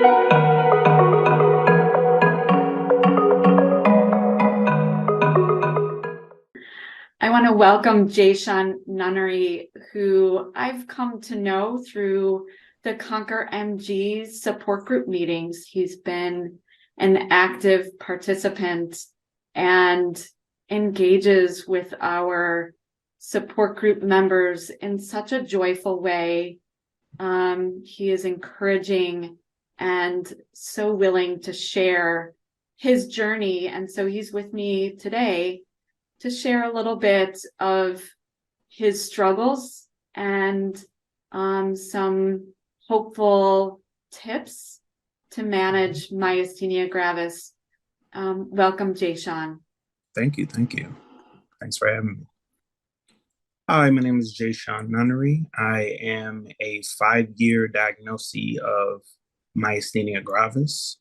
I want to welcome Nunnery, who I've come to know through the Conquer MG support group meetings. He's been an active participant and engages with our support group members in such a joyful way. He is encouraging and so willing to share his journey. And so he's with me today to share a little bit of his struggles and some hopeful tips to manage myasthenia gravis. Welcome, Jayshawn. Thank you. Thanks for having me. Hi, my name is Jayshawn Nunnery. I am a 5-year diagnosis of myasthenia gravis.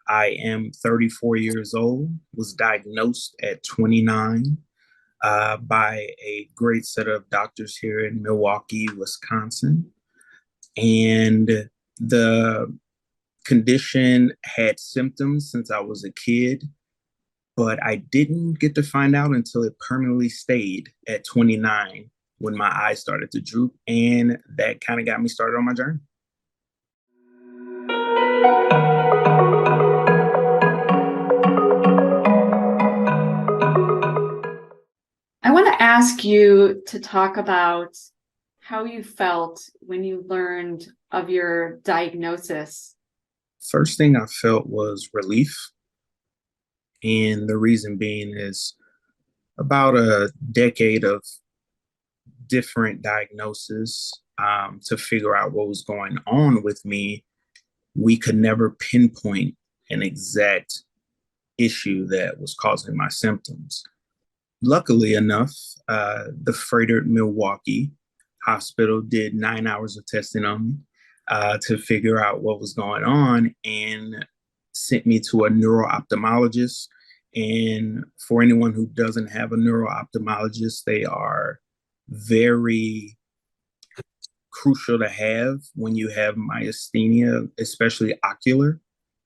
I am 34 years old, was diagnosed at 29 by a great set of doctors here in Milwaukee, Wisconsin. And the condition had symptoms since I was a kid, but I didn't get to find out until it permanently stayed at 29 when my eyes started to droop, and that kind of got me started on my journey. I want to ask you to talk about how you felt when you learned of your diagnosis. First thing I felt was relief. And the reason being is about a decade of different diagnoses to figure out what was going on with me. We could never pinpoint an exact issue that was causing my symptoms. Luckily enough, the Frederick Milwaukee Hospital did 9 hours of testing on me to figure out what was going on and sent me to a neuro-ophthalmologist. And for anyone who doesn't have a neuro-ophthalmologist, they are very crucial to have when you have myasthenia, especially ocular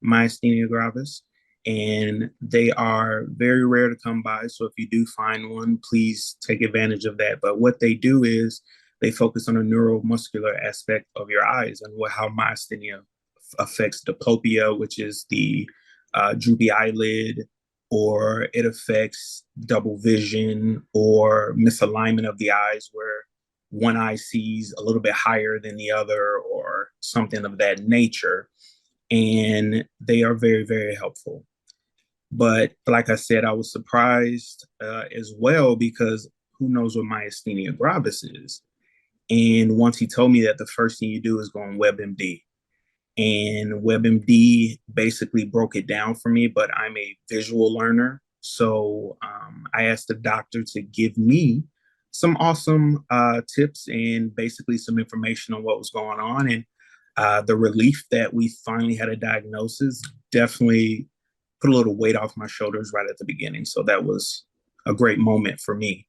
myasthenia gravis. And they are very rare to come by. So if you do find one, please take advantage of that. But what they do is they focus on the neuromuscular aspect of your eyes and how myasthenia affects diplopia, which is the droopy eyelid, or it affects double vision or misalignment of the eyes where one eye sees a little bit higher than the other or something of that nature. And they are very, very helpful. But like I said, I was surprised as well, because who knows what myasthenia gravis is? And once he told me that, the first thing you do is go on WebMD. And WebMD basically broke it down for me, but I'm a visual learner. So I asked the doctor to give me some awesome tips and basically some information on what was going on. And the relief that we finally had a diagnosis definitely put a little weight off my shoulders right at the beginning. So that was a great moment for me,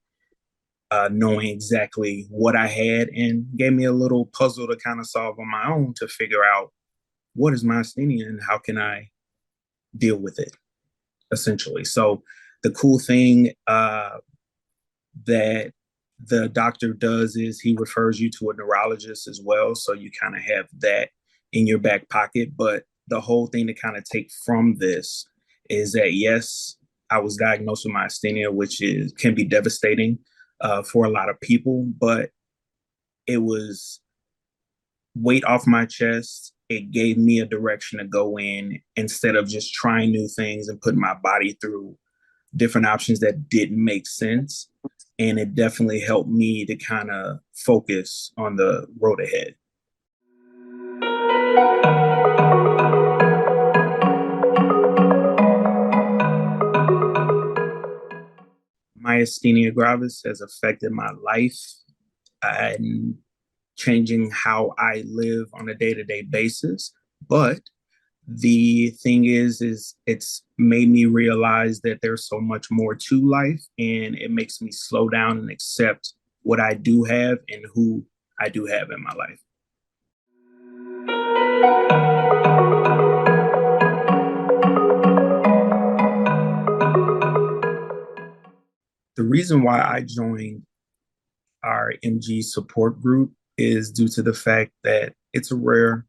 knowing exactly what I had, and gave me a little puzzle to kind of solve on my own to figure out what is myasthenia and how can I deal with it, essentially. So the cool thing that the doctor does is he refers you to a neurologist as well. So you kind of have that in your back pocket. But the whole thing to kind of take from this is that, yes, I was diagnosed with myasthenia, which can be devastating for a lot of people, but it was weight off my chest. It gave me a direction to go in instead of just trying new things and putting my body through different options that didn't make sense. And it definitely helped me to kind of focus on the road ahead. Myasthenia gravis has affected my life and changing how I live on a day-to-day basis. But the thing is it's made me realize that there's so much more to life, and it makes me slow down and accept what I do have and who I do have in my life. The reason why I joined our MG support group is due to the fact that it's a rare,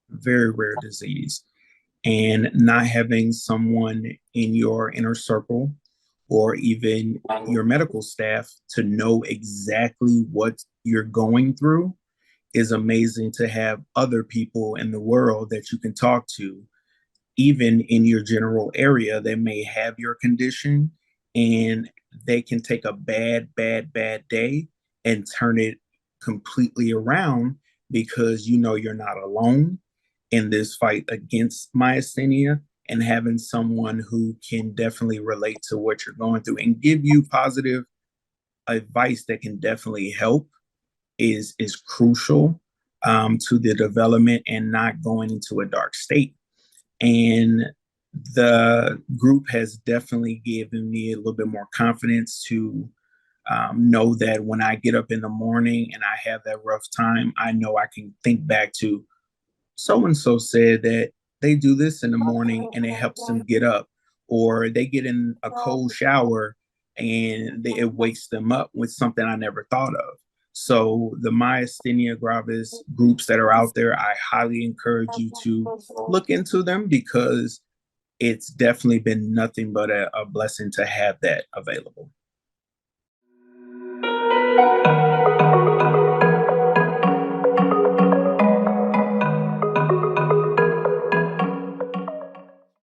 very rare disease. And not having someone in your inner circle or even your medical staff to know exactly what you're going through is amazing to have other people in the world that you can talk to, even in your general area that may have your condition, and they can take a bad day and turn it completely around because you know you're not alone in this fight against myasthenia, and having someone who can definitely relate to what you're going through and give you positive advice that can definitely help is crucial to the development and not going into a dark state. And the group has definitely given me a little bit more confidence to know that when I get up in the morning and I have that rough time, I know I can think back to so and so said that they do this in the morning and it helps them get up, or they get in a cold shower and it wakes them up with something I never thought of. So the myasthenia gravis groups that are out there, I highly encourage you to look into them because it's definitely been nothing but a blessing to have that available.